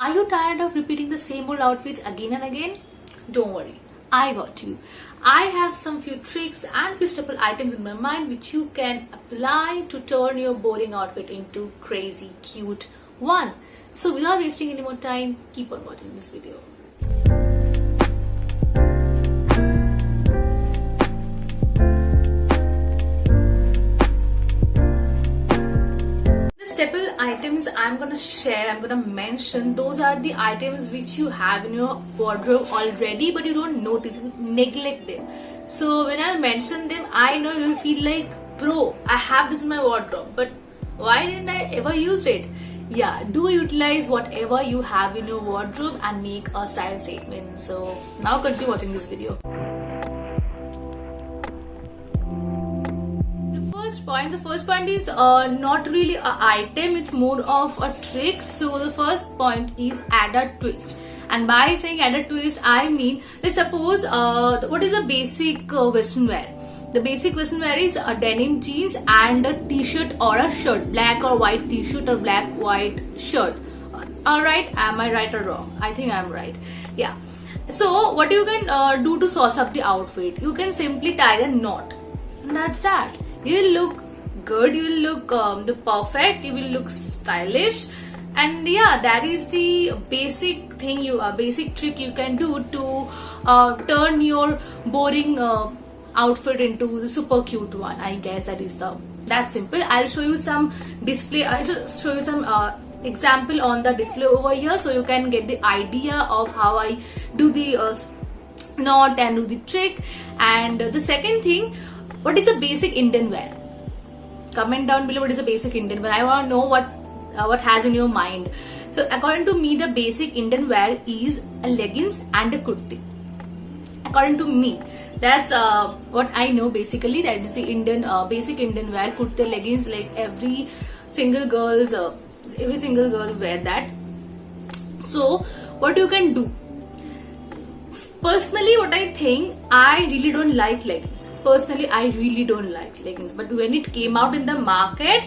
Are you tired of repeating the same old outfits again and again? Don't worry, I got you. I have some few tricks and few staple items in my mind which you can apply to turn your boring outfit into crazy cute one. So without wasting any more time, keep on watching this video. Staple items I'm gonna mention, those are the items which you have in your wardrobe already but you don't notice, you neglect them. So when I mention them, I know you'll feel like, bro, I have this in my wardrobe, but why didn't I ever use it? Yeah, do utilize whatever you have in your wardrobe and make a style statement. So now continue watching this video. The first point is not really an item, it's more of a trick. So the first point is add a twist, and by saying add a twist I mean, let's suppose what is a basic western wear. The basic western wear is a denim jeans and a t-shirt or a shirt, black or white t-shirt or black white shirt. Alright, am I right or wrong? I think I'm right. Yeah, so what you can do to sauce up the outfit, you can simply tie the knot, and that's that. You will look good, you will look the perfect, you will look stylish, and yeah, that is the basic thing, basic trick you can do to turn your boring outfit into the super cute one. I guess that simple. I'll show you some display. I'll show you some example on the display over here, so you can get the idea of how I do the knot and do the trick. And the second thing, what is a basic Indian wear? Comment down below what is a basic Indian wear. I want to know what has in your mind. So according to me, the basic Indian wear is a leggings and a kurti. According to me, that's what I know basically. That is the Indian basic Indian wear, kurti, leggings. Like every single girl wear that. So what you can do? Personally, what I think, I really don't like leggings. Personally, I really don't like leggings. But when it came out in the market,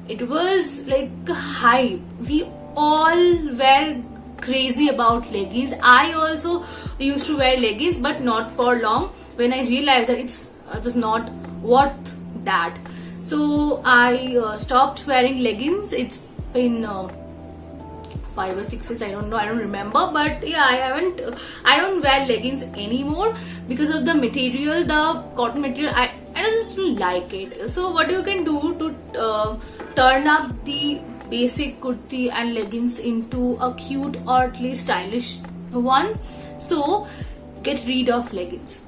it was like a hype. We all were crazy about leggings. I also used to wear leggings, but not for long. When I realized that it was not worth that, so I stopped wearing leggings. It's been 5 or 6 years, I don't know, I don't remember, but yeah, I don't wear leggings anymore because of the material, the cotton material. I just don't like it. So what you can do to turn up the basic kurti and leggings into a cute or at least stylish one? So get rid of leggings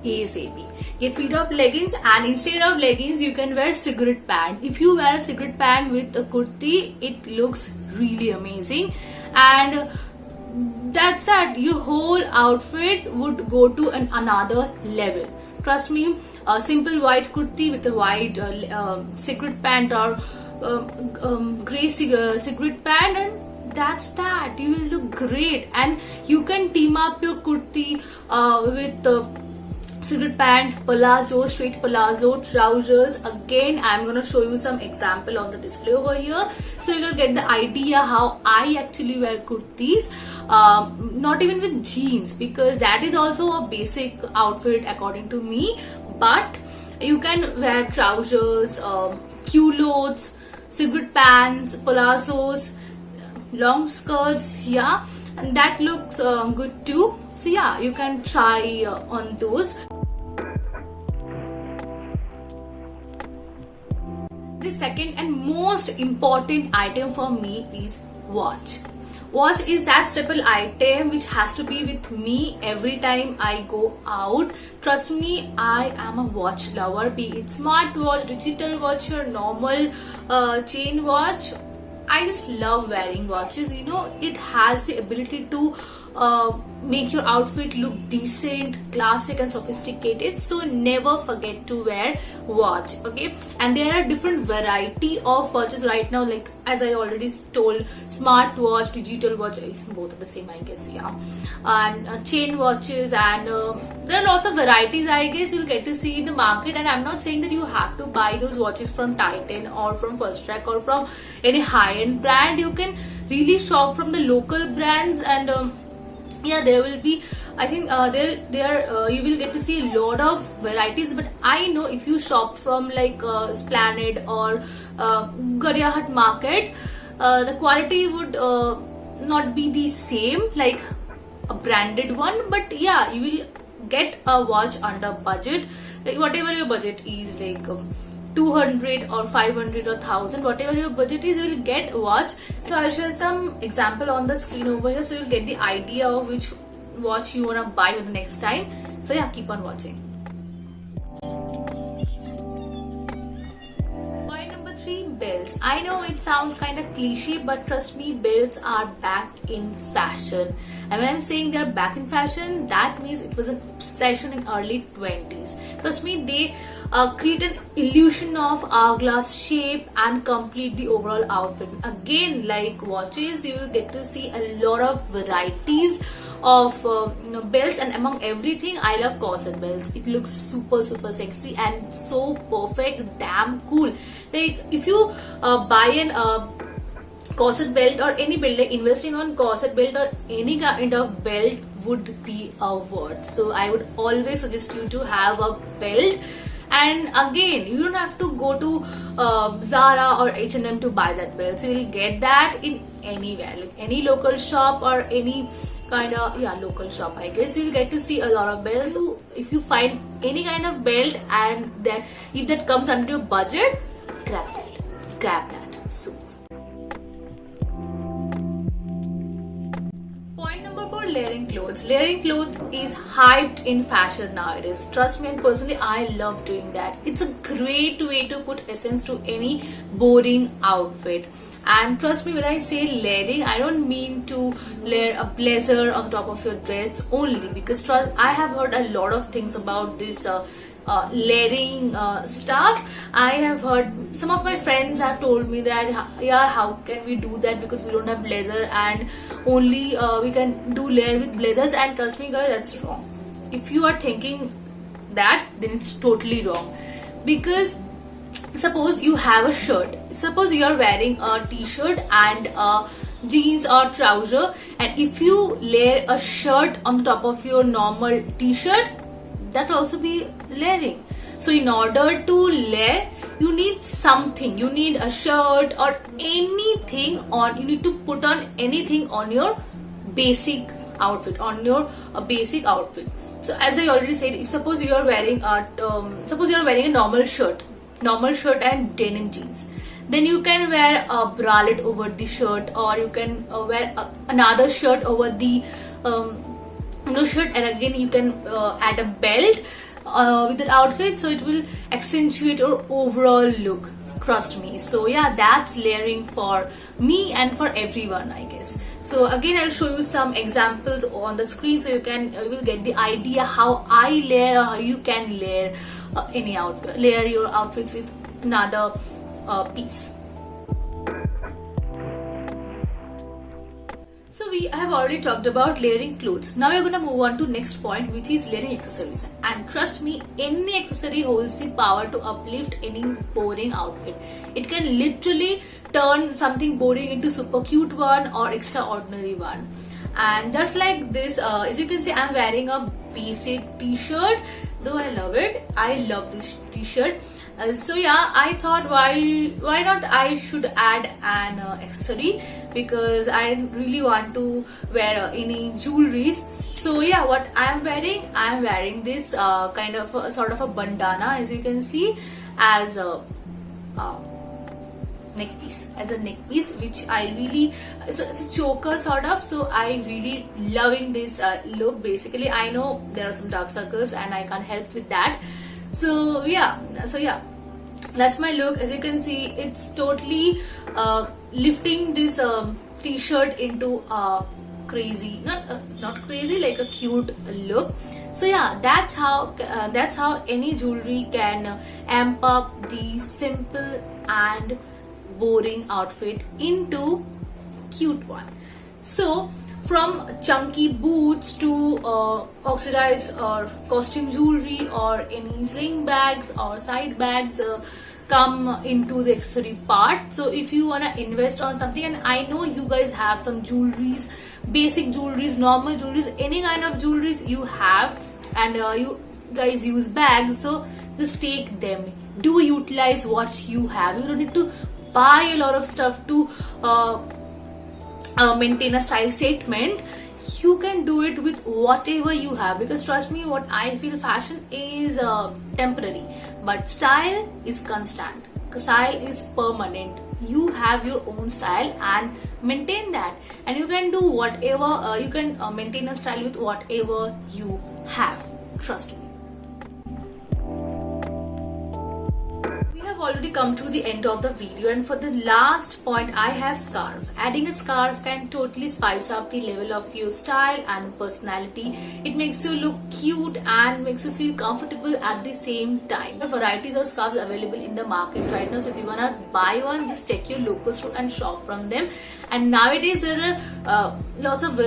ASAP. Get rid of leggings, and instead of leggings you can wear cigarette pant. If you wear a cigarette pant with a kurti, it looks really amazing, and that's that. Your whole outfit would go to another level. Trust me, a simple white kurti with a white cigarette pant or grey cigarette pant, and that's that. You will look great, and you can team up your kurti with cigarette pant, palazzo, straight palazzo, trousers. Again, I'm gonna show you some example on the display over here, so you will get the idea how I actually wear kurtis. Not even with jeans, because that is also a basic outfit according to me. But you can wear trousers, culottes, cigarette pants, palazzos, long skirts, yeah, and that looks good too. So yeah, you can try on those. The second and most important item for me is watch. Watch is that staple item which has to be with me every time I go out. Trust me, I am a watch lover. Be it smart watch, digital watch, or normal chain watch. I just love wearing watches. You know, it has the ability to make your outfit look decent, classic and sophisticated. So never forget to wear watch, okay? And there are different variety of watches right now, like as I already told, smart watch, digital watch, both are the same, I guess, yeah, and chain watches, and there are lots of varieties, I guess, you'll get to see in the market. And I'm not saying that you have to buy those watches from Titan or from First Track or from any high-end brand. You can really shop from the local brands, and yeah, there will be, I think there you will get to see a lot of varieties. But I know if you shop from like Esplanade or Gariahat Market, the quality would not be the same like a branded one. But yeah, you will get a watch under budget, like whatever your budget is, like 200 or 500 or 1000, whatever your budget is, you will get a watch. So I'll share some example on the screen over here, so you'll get the idea of which watch you wanna buy for the next time. So yeah, keep on watching. Point number 3, belts. I know it sounds kind of cliche, but trust me, belts are back in fashion. And when I'm saying they're back in fashion, that means it was an obsession in early 20s. Trust me, they create an illusion of hourglass shape and complete the overall outfit. Again, like watches, you will get to see a lot of varieties of belts, and among everything, I love corset belts. It looks super sexy and so perfect, damn cool. Like if you buy an corset belt or any belt, like investing on corset belt or any kind of belt would be a word. So I would always suggest you to have a belt. And again, you don't have to go to Zara or H&M to buy that belt. So you will get that in anywhere, like any local shop or any kind of local shop, I guess. You'll get to see a lot of belts. So if you find any kind of belt and that if that comes under your budget, grab that. So point number 4, layering clothes. Layering clothes is hyped in fashion nowadays. Trust me, and personally I love doing that. It's a great way to put essence to any boring outfit. And trust me, when I say layering, I don't mean to layer a blazer on top of your dress only, because trust, I have heard a lot of things about this layering stuff. I have heard, some of my friends have told me that yeah, how can we do that, because we don't have blazer and only we can do layer with blazers. And trust me guys, that's wrong. If you are thinking that, then it's totally wrong. Because suppose you have a shirt, suppose you are wearing a t-shirt and a jeans or trouser, and if you layer a shirt on the top of your normal t-shirt, that will also be layering. So in order to layer, you need something, you need a shirt or anything on, you need to put on anything on your basic outfit, on your basic outfit. So as I already said, if suppose you are wearing a normal shirt and denim jeans, then you can wear a bralette over the shirt, or you can wear another shirt over the shirt, and again you can add a belt with that outfit, so it will accentuate your overall look. Trust me. So yeah, that's layering for me and for everyone, I guess. So again, I'll show you some examples on the screen, so you will get the idea how I layer, or how you can layer any outfit, layer your outfits with another piece. So we have already talked about layering clothes. Now we're going to move on to next point, which is layering accessories. And trust me, any accessory holds the power to uplift any boring outfit. It can literally turn something boring into super cute one or extraordinary one. And just like this, as you can see, I'm wearing a basic t-shirt, though I love it. I love this t-shirt. So yeah, I thought why not I should add an accessory, because I really want to wear any jewelries. So yeah, what I'm wearing this kind of sort of a bandana, as you can see, as a neck piece, which I really, it's a choker sort of. So I really loving this look. Basically, I know there are some dark circles and I can't help with that. So yeah, that's my look. As you can see, it's totally lifting this t-shirt into a crazy, not crazy, like a cute look. So yeah, that's how any jewelry can amp up the simple and boring outfit into cute one. So from chunky boots to oxidized or costume jewelry or any sling bags or side bags, come into the accessory part. So if you want to invest on something, and I know you guys have some jewelries, basic jewelries, normal jewelries, any kind of jewelries you have, and you guys use bags, so just take them. Do utilize what you have. You don't need to buy a lot of stuff to maintain a style statement. You can do it with whatever you have, because trust me, what I feel, fashion is temporary, but style is constant. Style is permanent. You have your own style and maintain that, and you can do whatever, you can maintain a style with whatever you have. Trust me. We have already come to the end of the video, and for the last point I have scarf. Adding a scarf can totally spice up the level of your style and personality. It makes you look cute and makes you feel comfortable at the same time. There are varieties of scarves available in the market right now, so if you wanna buy one, just check your local store and shop from them. And nowadays there are lots of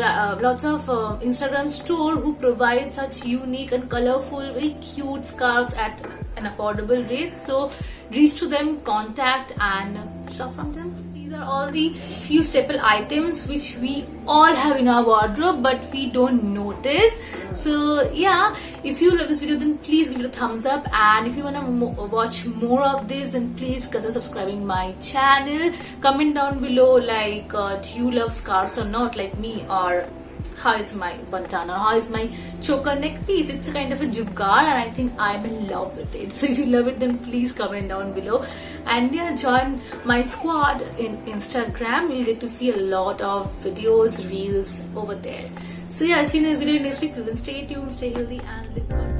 Instagram store who provide such unique and colorful, very cute scarves at an affordable rate. So reach to them, contact and shop from them. These are all the few staple items which we all have in our wardrobe but we don't notice. So yeah, if you love this video, then please give it a thumbs up, and if you want to watch more of this, then please consider subscribing my channel. Comment down below, like do you love scarves or not, like me, or how is my bandana, how is my choker neck piece. It's a kind of a jugaad and I think I'm in love with it. So if you love it, then please comment down below. And yeah, join my squad in Instagram. You'll get to see a lot of videos, reels over there. So yeah, see you in this video next week. Then stay tuned, stay healthy and live good.